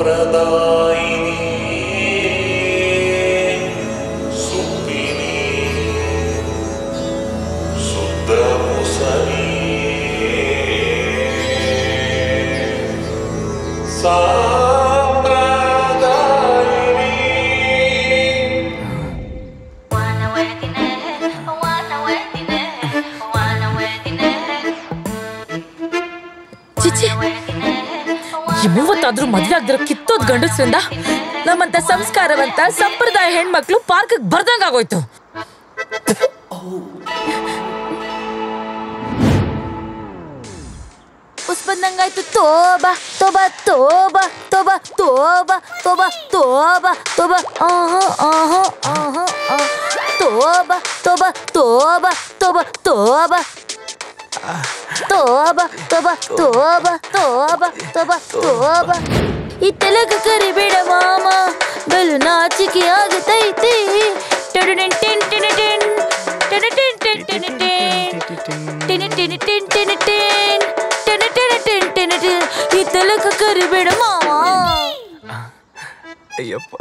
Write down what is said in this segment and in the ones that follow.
ಈ 30 ಆದ್ರೂ ಮದ್ವೆ ಆಗದಿರೋ ಕಿತ್ತೋದ್ ಗಂಡಸ್ರಿಂದ ನಮ್ಮಂತ ಸಂಸ್ಕಾರವಂತ ಸಂಪ್ರದಾಯ ಹೆಣ್ಮಕ್ಳು ಪಾರ್ಕ್ ಬರ್ದಂಗ ಆಗೋಯ್ತು. ಬಂದಂಗಾಯ್ತು. ತೋಬಾ ತೋಬಾ ತೋಬಾ ತೋಬಾ ತೋಬಾ ತೋಬಾ ತೋಬಾ ತೋಬಾ ತೋಬಾ ತೋಬಾ ತೋಬಾ ತೋಬಾ ತೋಬಾ ತೋಬಾ ತೋಬಾ ತೋಬಾ ತೋಬಾ ತೋಬಾ ತೋಬಾ. ಈ ತೆಲಗ ಕರಿಬೇಡ ಮಾಮ, ಬಲು ನಾಚಿಕೆ ಆಗತೈತಿ. ಈ ತೆಲಗ ಕರಿಬೇಡ ಮಾಮ. ಅಯ್ಯಪ್ಪ.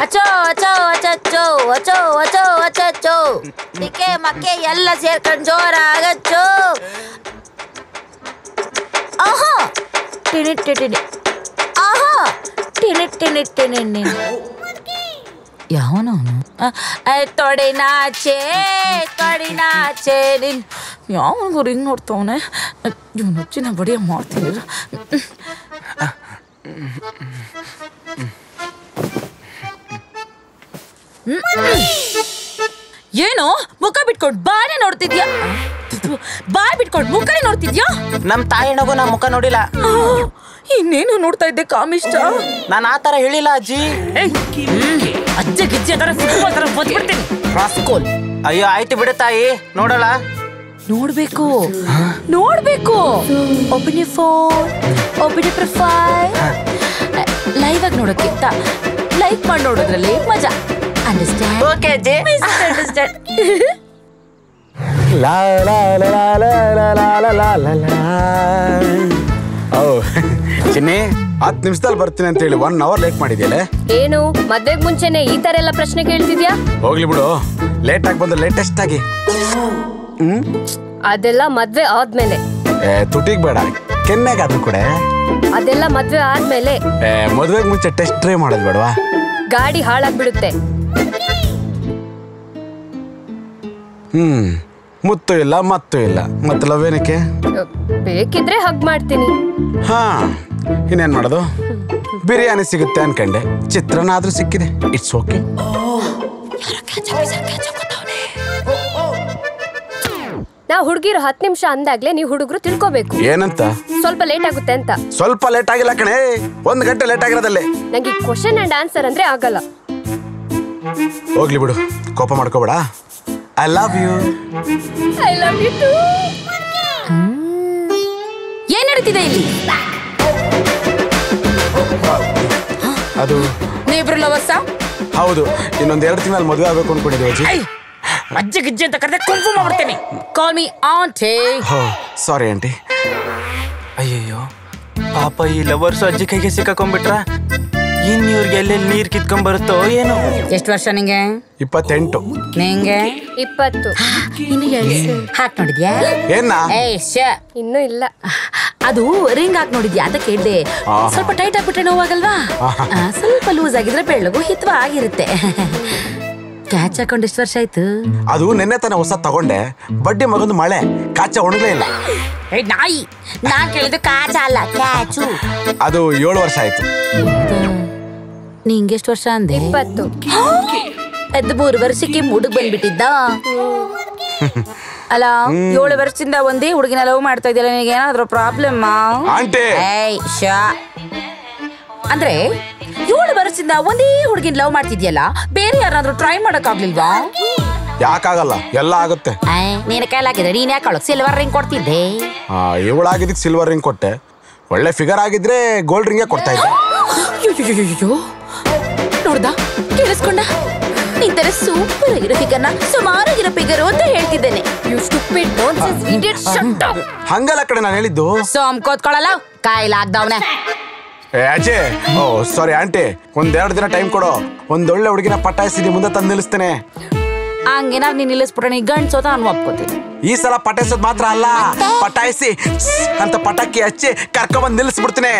ಅಚೋ ಅಚೋ ಅಚೋ ಅಚೋ ಅಚೋ ಅಚೋ ನಿಕ್ಕೆ ಮಕ್ಕೆ ಎಲ್ಲ ಸೇರ್ಕೊಂಡು ಜೋರಾಗಚ್ಚೋ. ಆಹಾ ಟಿನಿ ಟಿನಿ ಆಹಾ ಟಿನಿ ಟಿನಿ ಟಿನಿ. ಯಾವನವನು? ತೊಡೆ ನಾಚೆ ನಿನ್ ಯಾವನಿಗೂ ರಿಂಗ್ ನೋಡ್ತವನೆ. ಇವನು ಹಚ್ಚಿನ ಬಡಿಯ ಮಾಡ್ತೀನಿ. ಏನು ಮುಖ ಬಿಟ್ಕೊಂಡು ಬಾನೇ ನೋಡ್ತಿದ್ಯಾ? ಬಾಯ್ ಬಿಟ್ಕೊಂಡು ಮುಖನೇ ನೋಡ್ತಿದ್ಯಾ? ನಮ್ ತಾಯಿನಗೂ ನಾ ಮುಖ ನೋಡಿಲ್ಲ. ಇನ್ನೇನು ನೋಡ್ತಾ ಇದ್ದೆ ಕಾಮಿಷ್ಟ? ನಾನು ಆ ತರ ಹೇಳಿಲ್ಲ ಅಜ್ಜಿ. ಅಜ್ಜೆ ಗಿಜ್ಜೆ ತರ ಫುಟ್ಬಾಲ್ ತರ ಬದ್ಬಿಡ್ತೀನಿ ರಾಸ್ಕೋಲ್. ಅಯ್ಯೋ ಆಯ್ತು ಬಿಡು ತಾಯಿ, ನೋಡಲ್ಲ. ನೋಡ್ಬೇಕು ನೋಡ್ಬೇಕು. Open you phone, open you profile. Live ಆಗಿ ನೋಡೋಕ್ಕಿಂತ ಲೈಕ್ ಮಾಡಿ ನೋಡೋದ್ರಲ್ಲಿ ಮಜಾ. ಅಂಡರ್ಸ್ಟ್ಯಾಂಡ್? ಓಕೆ ಅಜ್ಜಿ. ಅಂಡರ್ಸ್ಟ್ಯಾಂಡ್. ಲಾ ಲಾ ಲಾ ಲಾ ಲಾ ಲಾ ಲಾ ಲಾ ಲಾ. ಓ ಚಿನ್ನಿ, 10 ನಿಮಿಷದಲ್ಲಿ ಬರ್ತೀನಿ ಅಂತ ಹೇಳಿ 1 ಅವರ್ ಲೇಟ್ ಮಾಡಿದ್ಯಲ್ಲ. ಏನು ಮದ್ವೆಗ್ ಮುಂಚೆನೆ ಈ ತರ ಎಲ್ಲ ಪ್ರಶ್ನೆ ಕೇಳ್ತಿದ್ಯಾ? ಹೋಗ್ಲಿ ಬಿಡು, ಲೇಟ್ ಆಗಿ ಬಂದ್ರೆ ಲೇಟೆಸ್ಟ್ ಆಗಿ. ಅದೆಲ್ಲ ಮದ್ವೆ ಆದ್ಮೇಲೆ. ತುಟಿಗ್ ಬೇಡ, ಕೆನ್ನೆಗಾದ್ರೂ ಕೂಡ. ಅದೆಲ್ಲ ಮದ್ವೆ ಆದ್ಮೇಲೆ. ಮದ್ವೆಗ್ ಮುಂಚೆ ಟೆಸ್ಟ್ ಡ್ರೈವ್ ಮಾಡೋದು ಬೇಡವಾ? ಗಾಡಿ ಹಾಳಾಗ್ಬಿಡುತ್ತೆ. ಮುತ್ತು ಇಲ್ಲ ಮತ್ತು ಇಲ್ಲ, ಮತ್ತೆ ಲವ್ ಏನಕ್ಕೆ? ಬೇಕಿದ್ರೆ ಹಗ್ ಮಾಡ್ತೀನಿ. ಹಾ, ಇನ್ನೇನ್ ಮಾಡೋದು? ಬಿರಿಯಾನಿ ಸಿಗುತ್ತೆ ಅನ್ಕಂಡೆ, ಚಿತ್ರಾನ್ನ ಆದ್ರೂ ಸಿಕ್ಕಿದೆ. It's okay. ನಾ ಹುಡುಗಿರು 10 ನಿಮಿಷ ಅಂದಾಗ್ಲೇ ನೀವು ಹುಡುಗರು ತಿಳ್ಕೋಬೇಕು. ಏನಂತ? ಸ್ವಲ್ಪ ಲೇಟ್ ಆಗುತ್ತೆ ಅಂತ. ಸ್ವಲ್ಪ ಲೇಟ್ ಆಗಿಲ್ಲ ಕಣೆ, 1 ಗಂಟೆ ಲೇಟ್ ಆಗಿರೋದಲ್ಲೇ. ನಂಗೆ ಕ್ವಶನ್ ಅಂಡ್ ಆನ್ಸರ್ ಅಂದ್ರೆ ಆಗಲ್ಲ. ಹೋಗ್ಲಿ ಬಿಡು, ಕೋಪ ಮಾಡ್ಕೋಬೇಡ. I love you. I love you too. ಏನ್ ನಡೀತಿದೆ ಇಲ್ಲಿ? ಅದು ನೀವಿಬ್ರು ಲವರ್ಸ? ಹೌದು. ಇನ್ನೊಂದ್ 2 ತಿಂಗಳಲ್ಲಿ ಮದುವೆ ಆಗ್ಬೇಕು ಅನ್ಕೊಂಡಿದ್ದೀವಿ ಅಜ್ಜಿ. ಅಜ್ಜೆ ಗಿಜ್ಜೆ ಅಂತ ಕರೆದ್ರೆ ಕನ್ಫರ್ಮ್ ಮಾಡ್ಬಿಡ್ತೀನಿ. Call me aunty. Sorry aunty. ಅಯ್ಯಯ್ಯೋ ಪಾಪ, ಈ ಲವರ್ಸ್ ಅಜ್ಜಿ ಕೈಗೆ ಸಿಕ್ಕಾಕೊಂಡ್ಬಿಟ್ರ. ಇನ್ ಇವ್ರಿಗೆ ಎಲ್ಲೆಲ್ಲಿ ನೀರ್ ಕಿತ್ಕೊಂಡ್ ಬರುತ್ತೋ ಏನೋ. ಎಷ್ಟು ವರ್ಷ ನಿಂಗೆ? 28. ನಿಂಗೆ? 20. ಇನ್ನು ಹಾಕ್ ನೋಡಿದ್ಯಾ? ಏನ? ಇನ್ನೂ ಇಲ್ಲ. ಅದು ರಿಂಗ್ ಹಾಕ್ ನೋಡಿದ್ಯಾ ಅಂತ ಕೇಳ್ದೆ. ಸ್ವಲ್ಪ ಟೈಟ್ ಆಗ್ಬಿಟ್ರೆ ನೋವಾಗಲ್ವಾ? ಸ್ವಲ್ಪ ಲೂಸ್ ಆಗಿದ್ರೆ ಬೆಳ್ಳಗು ಹಿತವಾಗಿರುತ್ತೆ. ಕ್ಯಾಚ್ ಹಾಕೊಂಡು ಎಷ್ಟು ವರ್ಷ ಆಯ್ತು? ಅದು ನೆನ್ನೆ ತಾನೆ ಹೊಸ ತಗೊಂಡೆ. ಬಡ್ಡಿ ಮಗಂದು ಮಳೆ, ಕಾಚ ಒಣಗಲೇ ಇಲ್ಲ. ನಾಯಿ, ನಾನ್ ಕೇಳಿದ್ದು ಕಾಚ ಅಲ್ಲ, ಕ್ಯಾಚು. ಅದು 7 ವರ್ಷ ಆಯ್ತು. ನಿಂಗೆ ಎಷ್ಟು ವರ್ಷ ಅಂದೆ? 20. ಅದು 3 ವರ್ಷಕ್ಕೆ ಹುಡುಗ ಬಂದ್ಬಿಟ್ಟಿದ್ದ ಅಲ್ಲ. 7 ವರ್ಷದಿಂದ ಒಂದೇ ಹುಡುಗಿನ ಲವ್ ಮಾಡ್ತಾ ಇದ್ದಿಲ್ಲ. ನಿನಗೆ ಏನಾದ್ರು ಪ್ರಾಬ್ಲಮ್? ಅಂದ್ರೆ 7 ವರ್ಷದಿಂದ ಒಂದೇ ಹುಡುಗಿನ ಲವ್ ಮಾಡ್ತಿದ್ಯಲ್ಲ, ಬೇರೆ ಯಾರಾದ್ರೂ ಟ್ರೈ ಮಾಡಕ್ ಆಗ್ಲಿಲ್ವಾ? ಯಾಕಾಗಲ್ಲ, ಎಲ್ಲ ಆಗುತ್ತೆ. ನೀನ ಕೈಲಾಗಿದ್ರೆ ನೀನ್ ಯಾಕೆ ಸಿಲ್ವರ್ ರಿಂಗ್ ಕೊಡ್ತಿದ್ದೆ? ಇವಳಾಗಿದ್ದಕ್ಕೆ ಸಿಲ್ವರ್ ರಿಂಗ್ ಕೊಟ್ಟೆ. ಒಳ್ಳೆ ಫಿಗರ್ ಆಗಿದ್ರೆ ಗೋಲ್ಡ್ ರಿಂಗೇ ಕೊಡ್ತಾ ಇದ್ದೆ. ನೋಡ್ದ, ಕೇಳಿಸ್ಕೊಂಡ? ನಿಂತರ ಸೂಪರ್ ಆಗಿರೋ ಫಿಗರ್ನ ಸುಮಾರಾಗಿರೋ ಫಿಗರು ಅಂತ ಹೇಳ್ತಿದ್ದೇನೆ. You stupid nonsense idiot shut up. ಹಂಗಲ್ಲ ಕಡೆ ನಾನು ಹೇಳಿದ್ದು. ಸೋಮ್ ಕೋತ್ಕೊಳ್ಳಲ್ಲ ಕಾಯಿಲಾಗ್ದವನೆ. ಅಜಯ್, ಓ ಸಾರಿ ಆಂಟಿ, 1-2 ದಿನ ಟೈಮ್ ಕೊಡು. ಒಂದೊಳ್ಳೆ ಹುಡುಗಿನ ಪಟಾಯಿಸಿ ಮುಂದೆ ತಂದು ನಿಲ್ಲಿಸ್ತೇನೆ. ಹಂಗೇನಾದ್ರು ನೀನ್ ನಿಲ್ಲಿಸ್ಬಿಟ್ರೆ ನೀ ಗಂಡ್ಸೋತ ನಾನು ಒಪ್ಕೋತೀನಿ. ಈ ಸಲ ಪಟಾಯಿಸೋದ್ ಮಾತ್ರ ಅಲ್ಲ, ಪಟಾಯಿಸಿ ಅಂತ ಪಟಾಕಿ ಹಚ್ಚಿ ಕರ್ಕೊಂಡ್ಬಂದು ನಿಲ್ಲಿಸ್ಬಿಡ್ತೀನಿ.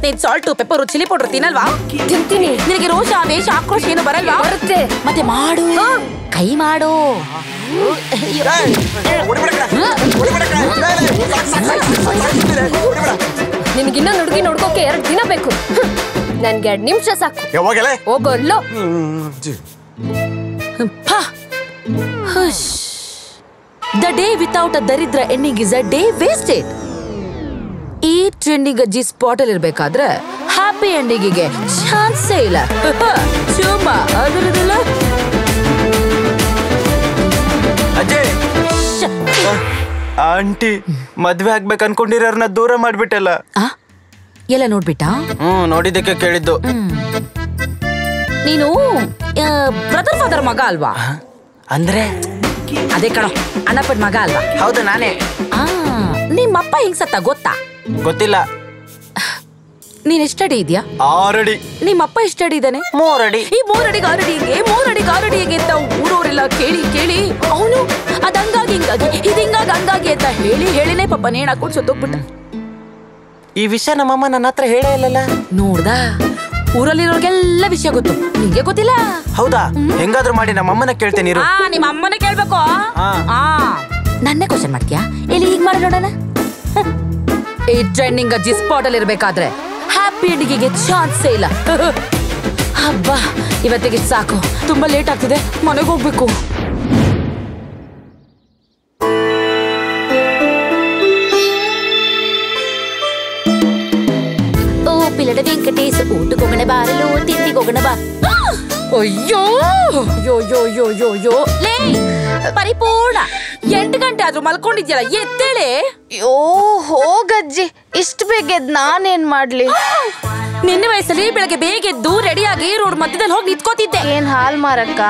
ನೀನ್ ಸಾಲ್ಟ್ ಪೆಪ್ಪರ್ ಚಿಲ್ಲಿ ಪೌಡರ್ ತಿನ್ನಲ್ವಾ? ತಿಂತೀನಿ. ನಿನಗೆ ರೋಷ ಆವೇಶ ಆಕ್ರೋಶ ಏನು ಬರಲ್ವಾ? ಬರುತ್ತೆ. ಮತ್ತೆ ಮಾಡು, ಕೈ ಮಾಡು. ನಿನ್ಗಿನ್ನ ಹುಡುಗಿ ನೋಡ್ಕೋಕೆ 2 ದಿನ ಬೇಕು. ನನ್ಗೆ 2 ನಿಮಿಷ ಸಾಕು. ಹೋಗಲ್ಲೋ. The day without a ದರಿದ್ರ ending is a day wasted. ಈ ಟ್ರೆಂಡಿಂಗ್ ಅಜ್ಜಿ ಸ್ಪಾಟ್ ಅಲ್ಲಿ ಇರ್ಬೇಕಾದ್ರೆ ಹ್ಯಾಪಿ ಎಂಡಿಂಗಿಗೆ ಚಾನ್ಸೇ ಇಲ್ಲ. ಚುಮ್ಮ ಅದರದಲ್ಲ. ಅಜಯ್, ಆಂಟಿ ಮದ್ವೆ ಆಗ್ಬೇಕು ಅನ್ಕೊಂಡಿರೋರ್ನ ದೂರ ಮಾಡ್ಬಿಟ್ಟಲ್ಲ. ಎಲ್ಲ ನೋಡ್ಬಿಟ್ಟ? ನೋಡಿದ್ದಕ್ಕೆ ಕೇಳಿದ್ದು. ನೀನು ಬ್ರದರ್ ಫಾದರ್ ಮಗ ಅಲ್ವಾ? ಅಂದ್ರೆ ಅದೇ ಕಣೋ, ಅಣ್ಣಪ್ಪನ ಮಗ ಅಲ್ವಾ? ಹೌದು, ನಾನೇ. ನಿಮ್ಮಪ್ಪ ಹೆಂಗ್ ಸತ್ತ ಗೊತ್ತಾ? ಗೊತ್ತಿಲ್ಲ. ನೀನ್ ಎಷ್ಟಡಿ ಇದೆಯಾ? 6 ಅಡಿ. ನಿಮ್ಮಪ್ಪ ಎಷ್ಟಡಿ ಇದ್ದಾನೆ? 3 ಅಡಿ. ಈ 3 ಅಡಿ 6 ಅಡಿಗೆ 3 ಅಡಿ 6 ಅಡಿಗೆ ಅಂತ ಊರವರೆಲ್ಲ ಕೇಳಿ ಕೇಳಿ ಅವನು ಅದಂಗಾಗಿ ಹಿಂಗಾಗಿ ಇದಿಂಗಾಗಿ ಹಂಗಾಗಿ ಅಂತ ಹೇಳಿನೇ ಪಾಪ ನೇಣ ಹಾಕೊಂಡು ಸತ್ತೋಗ್ಬಿಟ್ಟ. ಈ ವಿಷಯ ನಮ್ಮಮ್ಮ ನನ್ನ ಹತ್ರ ಹೇಳೇ ಇಲ್ಲಲ್ಲ. ನೋಡ್ದಾ, ಊರಲ್ಲಿರೋರ್ಗೆಲ್ಲ ವಿಷಯ ಗೊತ್ತು, ನಿಂಗೆ ಗೊತ್ತಿಲ್ಲ. ಹೌದಾ? ಹೆಂಗಾದ್ರೂ ಮಾಡಿ ನಮ್ಮಮ್ಮನ ಕೇಳ್ತೇನೆ. ನಿಮ್ಮ ಅಮ್ಮನ ಕೇಳ್ಬೇಕು. ನನ್ನೇ ಕ್ವಶನ್ ಮಾಡ್ತೀಯಾ? ಇಲ್ಲಿ ಈಗ ಮಾಡಿ ನೋಡೋಣ. ಈ ಟ್ರೆಂಡಿಂಗ್ ಅಜ್ಜಿ ಸ್ಪಾಟ್ ಅಲ್ಲಿ ಇರ್ಬೇಕಾದ್ರೆ ಹ್ಯಾಪಿ ಎಂಡಿಂಗಿಗೆ ಚಾನ್ಸೇ ಇಲ್ಲ. ಹಬ್ಬ, ಇವತ್ತಿಗೆ ಸಾಕು, ತುಂಬಾ ಲೇಟ್ ಆಗ್ತಿದೆ, ಮನೆಗೆ ಹೋಗ್ಬೇಕು. ಓ ಪಿಲ್ಲಡ ವೆಂಕಟೇಶ್, ಊಟಕ್ಕೆ ಹೋಗೋಣ ಬಾರಲು, ತಿಂಡಿಗೆ ಹೋಗೋಣ ಬಾ. ಅಯ್ಯೋ ಯೋ ಯೋ ಯೋ ಯೋ ಯೋ ಲೇ ಪರಿಪೂರ್ಣ 8 ಗಂಟೆ ಆದ್ರೂ ಮಲ್ಕೊಂಡಿದ್ಯಲ್ಲ, ಎದ್ದೇಳೆ. ಯೋ ಹೋಗಜ್ಜಿ, ಇಷ್ಟು ಬೇಗ ಎದ್ದು ನಾನೇನ್ ಮಾಡ್ಲಿ? ನಿನ್ನೆ ವಯಸ್ಸಲ್ಲಿ ಬೆಳಗ್ಗೆ ಬೇಗ ಎದ್ದು ರೆಡಿಯಾಗಿ ರೋಡ್ ಮಧ್ಯದಲ್ಲಿ ಹೋಗಿ ನಿಂತ್ಕೋತಿದ್ದೆ. ಏನ್ ಹಾಲ್ ಮಾರಕ್ಕ?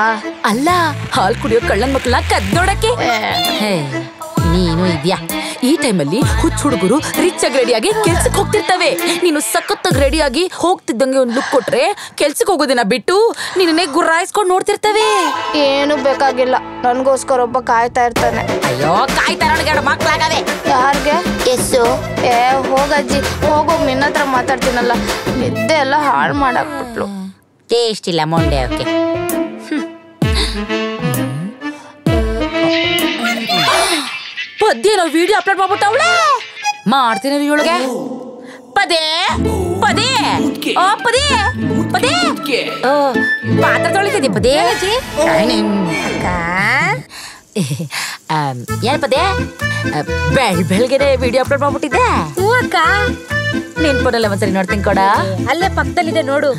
ಅಲ್ಲ, ಹಾಲ್ ಕುಡಿಯೋ ಕಳ್ಳನ್ ಮಕ್ಕಳನ್ನ ಕದ್ದೋಡಕ್ಕೆ. ನೀನು ಇದ್ಯಾ? ಈ ಟೈಮಲ್ಲಿ ಹುಚ್ಚ ಹುಡುಗರು ರಿಚ್ ಆಗಿ ರೆಡಿಯಾಗಿ ಕೆಲ್ಸಕ್ಕೆ ಹೋಗ್ತಿರ್ತವೆ. ನೀನು ಸಖತ್ತಾಗಿ ರೆಡಿಯಾಗಿ ಹೋಗ್ತಿದ್ದಂಗೆ ಒಂದು ಲುಕ್ ಕೊಟ್ರೆ ಕೆಲ್ಸಕ್ಕೆ ಹೋಗೋದಿನ ಬಿಟ್ಟು ನಿನ್ನೆ ಗುರ್ರಾಯಿಸ್ಕೊಂಡು ನೋಡ್ತಿರ್ತವೆ. ಏನು ಬೇಕಾಗಿಲ್ಲ, ನನ್ಗೋಸ್ಕರ ಒಬ್ಬ ಕಾಯ್ತಾ ಇರ್ತಾನೆ. ಅಯ್ಯೋ, ಕಾಯ್ತಾರ ಮಕ್ಳಾಗವೆ. ಯಾರ್ಗೆ? ಎಸ್ಸು. ಹೋಗಜ್ಜಿ ಹೋಗೋ, ನಿನ್ನತ್ರ ಮಾತಾಡ್ತೀನಲ್ಲ, ನಿದ್ದೆ ಎಲ್ಲ ಹಾಳು ಮಾಡಾಕ್ಬಿಟ್ಲು. ಟೇಸ್ಟ್ ಇಲ್ಲ ಮೊಂಡೆ. ಓಕೆ, ಪದ್ಯ ನಾವು ವಿಡಿಯೋ ಅಪ್ಲೋಡ್ ಮಾಡ್ಬಿಟ್ಟವಳೆ. ಮಾಡ್ತೀನಿ ಇವಳಿಗೆ. ಪದೇ ಪದೇ ಓ ಪದೇ ಪದೇ ಓ ಪಾತ್ರ ತೊಳಿತಿದ್ದೆ ಪದೇ. ಏನ್ ಪದೇ ಬೆಳಗ್ಗೆನೆ ವಿಡಿಯೋ ಅಪ್ಲೋಡ್ ಮಾಡ್ಬಿಟ್ಟಿದ್ದೆ? ಹೂ ಅಕ್ಕ. ನಿನ್ ಫೋನಲ್ಲ ಒಂದ್ಸರಿ ನೋಡ್ತೀನಿ ಕೊಡ. ಅಲ್ಲೇ ಪಕ್ಕದಲ್ಲಿದೆ ನೋಡು.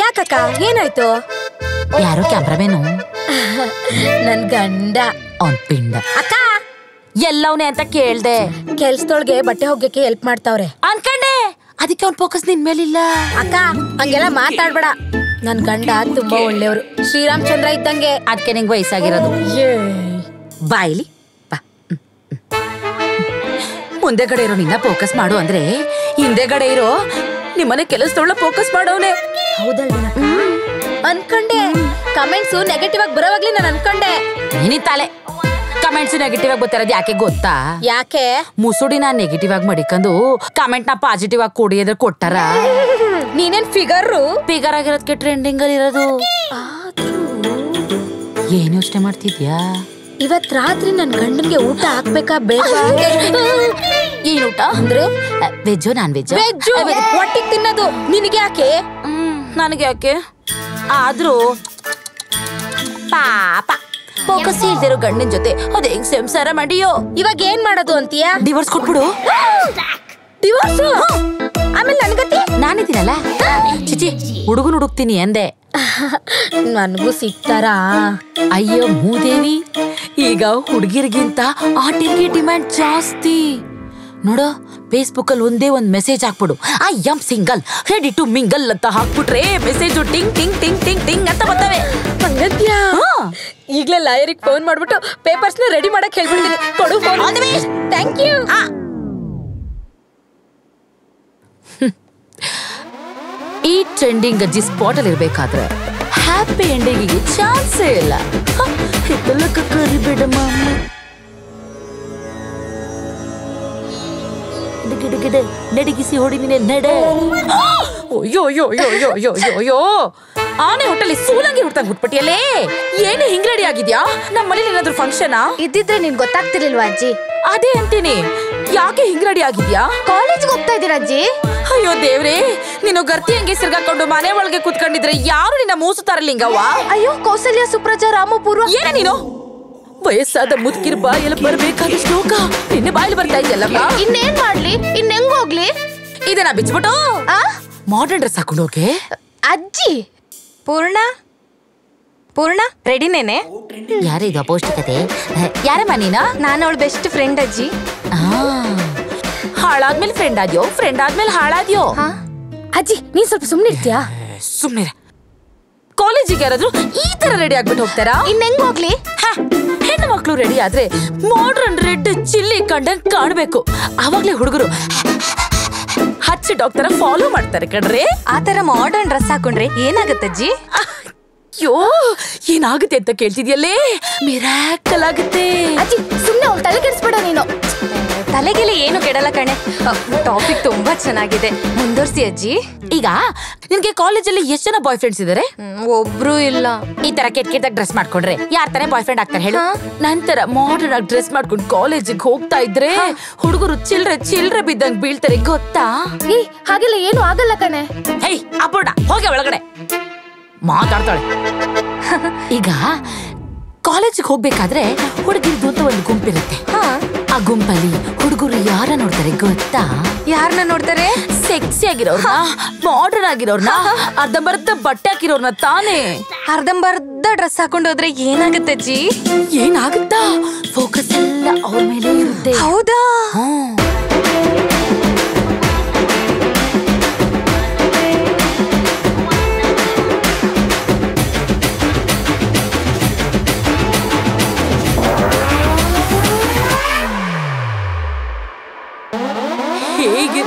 ಯಾಕಕ್ಕ, ಏನಾಯ್ತು? ಯಾರೋ ಕ್ಯಾಮ್ರಾಮೇನು? ನನ್ ಗಂಡ. ಅವ್ನ್ ಪಿಂಡ. ಅಕ್ಕ, ಎಲ್ಲವನೇ ಅಂತ ಕೇಳ್ದೆ. ಕೆಲ್ಸದೊಳಗೆ ಬಟ್ಟೆ ಹೋಗ್ಯಕ್ಕೆ ಹೆಲ್ಪ್ ಮಾಡ್ತಾವ್ರೆ ಅನ್ಕಂಡೆ, ಅದಕ್ಕೆ ಅವ್ನ್ ಫೋಕಸ್ ನಿನ್ ಮೇಲಿಲ್ಲ. ಅಕ್ಕ, ಹಂಗೆಲ್ಲ ಮಾತಾಡ್ಬೇಡ. ನನ್ ಗಂಡ ತುಂಬಾ ಒಳ್ಳೆಯವರು, ಶ್ರೀರಾಮಚಂದ್ರ ಇದ್ದಂಗೆ. ಅದಕ್ಕೆ ನಿಂಗೆ ವಯಸ್ಸಾಗಿರೋದು. ಬಾಯಿಲಿ ಬಾ. ಮುಂದೆಗಡೆ ಇರೋ ನಿನ್ನ ಫೋಕಸ್ ಮಾಡು ಅಂದ್ರೆ ಹಿಂದೆಗಡೆ ಇರೋ ನಿಮ್ಮನೆ ಕೆಲಸದೊಳ್ಳ ಫೋಕಸ್ ಮಾಡೋನೆ. ಹೌದಲ್ವ? ಅನ್ಕೊಂಡೆ ಕಮೆಂಟ್ಸ್ ನೆಗೆಟಿವ್ ಆಗಿ ಬರೋವಾಗ್ಲಿ ನಾನು ಅನ್ಕೊಂಡೆ. ಏನಿತ್ತಾಲೆ ಕಮೆಂಟ್ಸ್ ನೆಗೆಟಿವ್ ಆಗಿ ಬರ್ತಿರೋದು ಯಾಕೆ ಗೊತ್ತಾ? ಯಾಕೆ? ಮುಸುಡಿನ ನೆಗೆಟಿವ್ ಆಗಿ ಮಾಡಿಕೊಂಡು ಕಮೆಂಟ್ ನ ಪಾಸಿಟಿವ್ ಆಗಿ ಕೊಡಿ ಅಂದ್ರೆ ಕೊಟ್ಟಾರ. ನೀನೇನ್ ಫಿಗರ್ ಆಗಿರೋದಕ್ಕೆ ಟ್ರೆಂಡಿಂಗ್ ಅಲ್ಲಿ ಇರೋದು. ಏನ್ ಯೋಚನೆ ಮಾಡ್ತಿದ್ಯಾ? ಇವತ್ ರಾತ್ರಿ ನನ್ ಗಂಡನ್ಗೆ ಊಟ ಹಾಕ್ಬೇಕಾ ಬೇಡ? ಏನ್ ಊಟ ಅಂದ್ರೆ? Veg non veg? ವೆಜ್ಜು ಒಟ್ಟಿಗೆ ತಿನ್ನೋದು. ನಿನಗೆ ಯಾಕೆ? ನನಗೆ ಯಾಕೆ? ಆದ್ರೂ ಪಾಪ ಫೋಕಸ್ ಇಲ್ದಿರೋ ಗಂಡನ ಜೊತೆ ಅದ್ ಹೆಂಗ್ ಸಂಸಾರ ಮಾಡಿಯೋ. ಇವಾಗ ಏನ್ ಮಾಡೋದು ಅಂತೀಯಾ? ಡಿವೋರ್ಸ್ ಕೊಟ್ಬಿಡು. ಡಿವೋರ್ಸ್? ಆಮೇಲೆ ನನ್ಗತಿ? ನಾನಿದ್ದೀನಲ್ಲ, ಚಿಚಿ ಹುಡುಗನ್ ಹುಡುಕ್ತೀನಿ ಅಂದೆ. ನನ್ಗೂ ಸಿಗ್ತಾರಾ? ಅಯ್ಯೋ ಮೂದೇವಿ, ಈಗ ಹುಡುಗಿರ್ಗಿಂತ ಆಟಿಗೆ ಡಿಮ್ಯಾಂಡ್ ಜಾಸ್ತಿ. ನೋಡು, ಫೇಸ್ಬುಕ್ ಅಲ್ಲಿ ಒಂದೇ ಒಂದ್ ಮೆಸೇಜ್ ಹಾಕ್ಬಿಡು, I am single ready to mingle ಅಂತ ಹಾಕ್ಬಿಟ್ರೆ ಮೆಸೇಜ್ ಟಿಂಗ್ ಟಿಂಗ್ ಟಿಂಗ್ ಟಿಂಗ್ ಟಿಂಗ್ ಅಂತ ಬರ್ತವೆ. ಈಗ್ಲೇ ಲಾಯರಿಗೆ ಫೋನ್ ಮಾಡ್ಬಿಟ್ಟು ಪೇಪರ್ಸ್ ನ ರೆಡಿ ಮಾಡಕ್ ಹೇಳ್ಬಿಡ್ತೀನಿ. ಕೊಡು ಫೋನ್. Thank you. ಈ ಟ್ರೆಂಡಿಂಗ್ ಅಜ್ಜಿ ಸ್ಪಾಟ್ ಅಲ್ಲಿ ಇರ್ಬೇಕಾದ್ರೆ ಹ್ಯಾಪಿ ಎಂಡಿಂಗಿಗೆ ಚಾನ್ಸೇ ಇಲ್ಲ. ಕರಿಬೇಡ ಮಾಮ. ಗಿಡ ನಡಗಿಸಿ ಹೊಡಿ ನೀನೆ ನಡೆ. ಅಯ್ಯೋ ಅಯ್ಯೋ ಅಯ್ಯೋ ಅಯ್ಯೋ ಅಯ್ಯೋ ಅಯ್ಯೋ ಅಯ್ಯೋ, ಆನೆ ಹೊಟ್ಟಲ್ಲಿ ಸೂಲಂಗಿ ಹುಡ್ತಂಗ್ ಹುಟ್ಬಿಟ್ಟಿಯಲ್ಲೇ. ಏನೇ ಹಿಂಗ್ ರೆಡಿ ಆಗಿದ್ಯಾ? ನಮ್ಮ ಮನೇಲಿ ಏನಾದ್ರು ಫಂಕ್ಷನಾ? ಇದ್ದಿದ್ರೆ ನಿನ್ ಗೊತ್ತಾಗ್ತಿರ್ಲಿಲ್ವಾ ಅಜ್ಜಿ? ಅದೇ ಅಂತೀನಿ, ಯಾಕೆ ಹಿಂಗ್ ರೆಡಿ ಆಗಿದ್ಯಾ? ಕಾಲೇಜ್ಗೆ ಹೋಗ್ತಾ ಇದೀರ ಅಜ್ಜಿ? ಅಯ್ಯೋ ದೇವ್ರೇ, ನೀನು ಗರ್ತಿ ಹಂಗೆ ಸಿರ್ಗಾಕೊಂಡು ಮನೆ ಒಳಗೆ ಕೂತ್ಕೊಂಡಿದ್ರೆ ಯಾರು ನಿನ್ನ ಮೂಸುತ್ತಾರಲಿಂಗವ್ವ? ಅಯ್ಯೋ ಕೌಸಲ್ಯ, ಸುಪ್ರಜಾ, ರಾಮ, ಪೂರ್ವ. ಏನ ನೀನು? ವಯಸ್ಸಾದ ಮುದುಕಿರ್ ಬಾಯಲ್ಲಿ ಬರ್ಬೇಕಾದ ಶ್ಲೋಕ ನಿನ್ನೆ ಬಾಯಲ್ಲಿ ಬರ್ತಾ ಇದೆಯಲ್ಲಮ್ಮ. ಇನ್ನೇನ್ ಮಾಡ್ಲಿ? ಇನ್ ಹೆಂಗ್ ಹೋಗ್ಲಿ? ಇದನ್ನ ಬಿಚ್ಬಿಟ್ಟು ಮಾಡರ್ನ್ ಡ್ರೆಸ್ ಹಾಕೊಂಡು ಹೋಗಿ. ಅಜ್ಜಿ ಪೂರ್ಣ ಪೂರ್ಣ ರೆಡಿನೇನೆ? ಯಾರಿದು ಅಪೌಷ್ಟಿಕತೆ? ಯಾರಮ್ಮ ನೀನ? ನಾನು ಅವಳ ಬೆಸ್ಟ್ ಫ್ರೆಂಡ್ ಅಜ್ಜಿ. ಹಾಳಾದ್ಮೇಲೆ ಫ್ರೆಂಡ್ ಆದ್ಯೋ, ಫ್ರೆಂಡ್ ಆದ್ಮೇಲೆ ಹಾಳಾದ್ಯೋ? ಅಜ್ಜಿ ನೀನ್ ಸ್ವಲ್ಪ ಸುಮ್ನೆ ಇರ್ತೀಯಾ? ಸುಮ್ನೆ ಕಾಲೇಜಿಗೆ ಯಾರಾದ್ರೂ ಈ ತರ ರೆಡಿ ಆಗ್ಬಿಟ್ಟು ಹೋಗ್ತಾರಾ? ಇನ್ ಹೆಂಗ್ ಹೋಗ್ಲಿ? ಹೆಣ್ಣು ಮಕ್ಳು ರೆಡಿ ಆದ್ರೆ ಮಾಡರ್ನ್ ರೆಡ್ ಚಿಲ್ಲಿ ಕಂಡಂಗ್ ಕಾಣ್ಬೇಕು. ಅವಾಗ್ಲೇ ಹುಡುಗರು ಹಚ್ಚಿ ಡಾಕ್ಟರ್ ಫಾಲೋ ಮಾಡ್ತಾರೆ ಕಣ್ರೆ. ಆ ತರ ಮಾಡರ್ನ್ ಡ್ರೆಸ್ ಹಾಕೊಂಡ್ರೆ ಏನಾಗತ್ತಜ್ಜಿ? ಅಯ್ಯೋ, ಏನಾಗುತ್ತೆ ಅಂತ ಕೇಳ್ತಿದ್ಯಲ್ಲೇ? ಮಿರಾಕಲ್ ಆಗುತ್ತೆ. ಅಜ್ಜಿ ಸುಮ್ನೆ ಅವ್ಳು ತಲೆ ಕೆಡಿಸ್ಬೇಡ ನೀನು. ತಲೆಗೆಲೆ ಏನು ಕೆಡಲ್ಲ ಕಣೆ. ಟಾಪಿಕ್ ತುಂಬಾ ಚೆನ್ನಾಗಿದೆ, ಮುಂದುವರ್ಸಿ ಅಜ್ಜಿ. ಈಗ ನಿನ್ಗೆ ಕಾಲೇಜಲ್ಲಿ ಎಷ್ಟು ಜನ ಬಾಯ್ ಫ್ರೆಂಡ್ಸ್ ಇದಾರೆ? ಒಬ್ರು ಇಲ್ಲ. ಈ ತರ ಕೆಟ್ಟ ಡ್ರೆಸ್ ಮಾಡ್ಕೊಂಡ್ರೆ ಯಾರ ತಾನೇ ಬಾಯ್ ಫ್ರೆಂಡ್ ಆಗ್ತಾರೆ ಹೇಳು? ನಂತರ ಮಾಡರ್ನ್ ಆಗಿ ಡ್ರೆಸ್ ಮಾಡ್ಕೊಂಡು ಕಾಲೇಜಿಗೆ ಹೋಗ್ತಾ ಇದ್ರೆ ಹುಡುಗರು ಚಿಲ್ರೆ ಬಿದ್ದಂಗ್ ಬೀಳ್ತಾರೆ, ಗೊತ್ತಾ? ಹಾಗೆಲ್ಲ ಏನು ಆಗಲ್ಲ ಕಣೆ. ಹೇ ಅಪೂರ್ಣ, ಹೋಗಿ ಒಳಗಡೆ ಮಾತಾಡ್ತಾಳೆ. ಈಗ ಕಾಲೇಜಿಗೆ ಹೋಗ್ಬೇಕಾದ್ರೆ ಹುಡುಗಿರ್ದು ಅಂತ ಒಂದು ಗುಂಪಿರುತ್ತೆ. ಆ ಗುಂಪಲ್ಲಿ ಹುಡುಗರು ಯಾರ ನೋಡ್ತಾರೆ ಗೊತ್ತಾ? ಯಾರನ್ನ ನೋಡ್ತಾರೆ? ಸೆಕ್ಸಿ ಆಗಿರೋರ್ನ, ಮಾಡರ್ನ್ ಆಗಿರೋರ್ನ, ಅರ್ಧಂಬರ್ಧ ಬಟ್ಟೆ ಹಾಕಿರೋರ್ನ ತಾನೇ. ಅರ್ಧಂಬರ್ಧ ಡ್ರೆಸ್ ಹಾಕೊಂಡು ಹೋದ್ರೆ ಏನಾಗತ್ತೆ ಅಜ್ಜಿ? ಏನಾಗುತ್ತಾ? ಫೋಕಸ್ ಎಲ್ಲ ಅವ್ರ ಮೇಲೆ ಇರುತ್ತೆ. ಹೌದಾ? ಹೇಗೆ?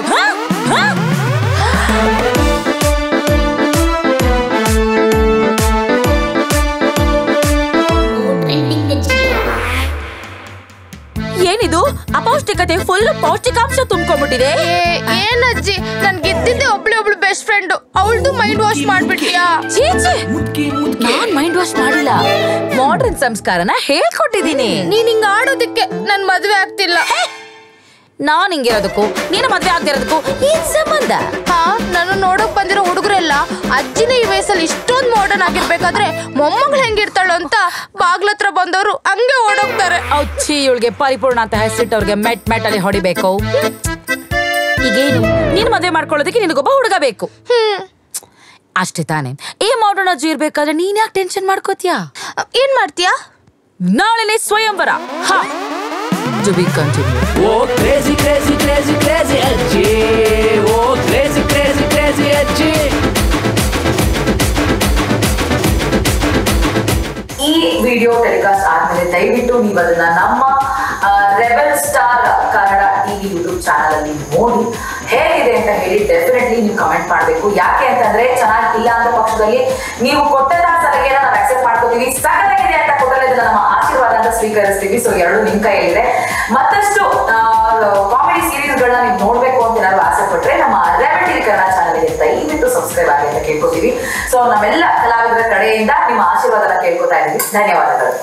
ಏನಿದು ಅಪೌಷ್ಟಿಕತೆ? ಫುಲ್ ಪೌಷ್ಟಿಕಾಂಶ ತುಂಬ್ಕೊಂಡ್ಬಿಟ್ಟಿದೆ. ಏನಜ್ಜಿ, ನನ್ಗೆ ಇದ್ದಿದ್ದೆ ಒಬ್ಳು ಬೆಸ್ಟ್ ಫ್ರೆಂಡ್, ಅವಳ್ದು ಮೈಂಡ್ ವಾಶ್ ಮಾಡ್ಬಿಟ್ಟಿಯಾ? ನಾನ್ ಮೈಂಡ್ ವಾಶ್ ಮಾಡಿಲ್ಲ, ಮಾಡರ್ನ್ ಸಂಸ್ಕಾರನ ಹೇಳ್ಕೊಟ್ಟಿದ್ದೀನಿ. ನೀನ್ ಹಿಂಗ ಆಡೋದಕ್ಕೆ ನನ್ ಮದ್ವೆ ಆಗ್ತಿಲ್ಲ. ನಾನ್ ಹಿಂಗಿರೋದಕ್ಕೂ ನೀನು ಮದ್ವೆ ಆಗ್ದಿರೋದಕ್ಕೂ ಏನ್ ಸಂಬಂಧ? ನಾನು ನೋಡಕ್ ಬಂದಿರೋ ಹುಡುಗರೆಲ್ಲ ಅಜ್ಜಿನ ಈ ವಯಸ್ಸಲ್ಲಿ ಇಷ್ಟೊಂದ್ ಮಾಡರ್ನ್ ಆಗಿರ್ಬೇಕಾದ್ರೆ ಮೊಮ್ಮಗಳು ಹೆಂಗಿರ್ತಾಳು ಅಂತ ಬಾಗ್ಲತ್ರ ಬಂದವರು ಹಂಗೆ ಓಡೋಗ್ತಾರೆ. ಅಚ್ಚಿ, ಇವಳಿಗೆ ಪರಿಪೂರ್ಣ ಅಂತ ಹೆಸರಿಟ್ಟವ್ರಿಗೆ ಮೆಟ್ ಅಲ್ಲಿ ಹೊಡಿಬೇಕು. ಈಗೇನು, ನೀನು ಮದ್ವೆ ಮಾಡ್ಕೊಳ್ಳೋದಕ್ಕೆ ನಿನಗೊಬ್ಬ ಹುಡುಗ ಬೇಕು ಅಷ್ಟೇ ತಾನೆ? ಈ ಮಾಡರ್ನ್ ಅಜ್ಜಿ ಇರ್ಬೇಕಾದ್ರೆ ನೀನ್ ಯಾಕೆ ಟೆನ್ಷನ್ ಮಾಡ್ಕೋತೀಯಾ? ಏನ್ ಮಾಡ್ತೀಯಾ? ನಾಳೆನೆ ಸ್ವಯಂವರ. To be continued. Oh crazy crazy crazy crazy ಅಜ್ಜಿ, oh crazy crazy crazy ಅಜ್ಜಿ. ಈ ವಿಡಿಯೋ ಟೆಲಿಕಾಸ್ಟ್ ಆದ್ಮೇಲೆ ದಯವಿಟ್ಟು ನೀವು ಅದನ್ನ ನಮ್ಮ rebel star Kannada TV YouTube channel ಅಲ್ಲಿ ನೋಡಿ ಹೇಗಿದೆ ಅಂತ ಹೇಳಿ ಡೆಫಿನೆಟ್ಲಿ ನೀವು ಕಮೆಂಟ್ ಮಾಡಬೇಕು. ಯಾಕೆ ಅಂತಂದ್ರೆ ಚೆನ್ನಾಗಿಲ್ಲ ಅಂತ ಪಕ್ಷದಲ್ಲಿ ನೀವು ಕೊಟ್ಟಂತ ಸಲಹೆನ ನಾವು ಅಕ್ಸೆಪ್ಟ್ ಮಾಡ್ಕೋತೀವಿ. ಸಗದಾಗಿದೆ ಅಂತ ಕೊಟ್ಟರೆ ನಮ್ಮ ಆಶೀರ್ವಾದ ಅಂತ ಸ್ವೀಕರಿಸ್ತೀವಿ. ಸೊ ಎರಡು ನಿಮ್ ಕೈಯಲ್ಲಿದೆ. ಮತ್ತಷ್ಟು ಕಾಮಿಡಿ ಸೀರೀಸ್ಗಳನ್ನ ನೀವು ನೋಡ್ಬೇಕು ಅಂತ ಏನಾದ್ರು ಆಸೆ ಪಟ್ರೆ ನಮ್ಮ ರೆಬೆಲ್ ಟಿವಿ ಕನ್ನಡ ಚಾನಲ್ ಇದೆ, ದಯವಿಟ್ಟು ಸಬ್ಸ್ಕ್ರೈಬ್ ಆಗಿ ಅಂತ ಕೇಳ್ಕೊತೀವಿ. ಸೊ ನಾವೆಲ್ಲ ಕಲಾವಿದರ ಕಡೆಯಿಂದ ನಿಮ್ಮ ಆಶೀರ್ವಾದನ ಕೇಳ್ಕೊತಾ ಇದ್ದೀವಿ. ಧನ್ಯವಾದಗಳು.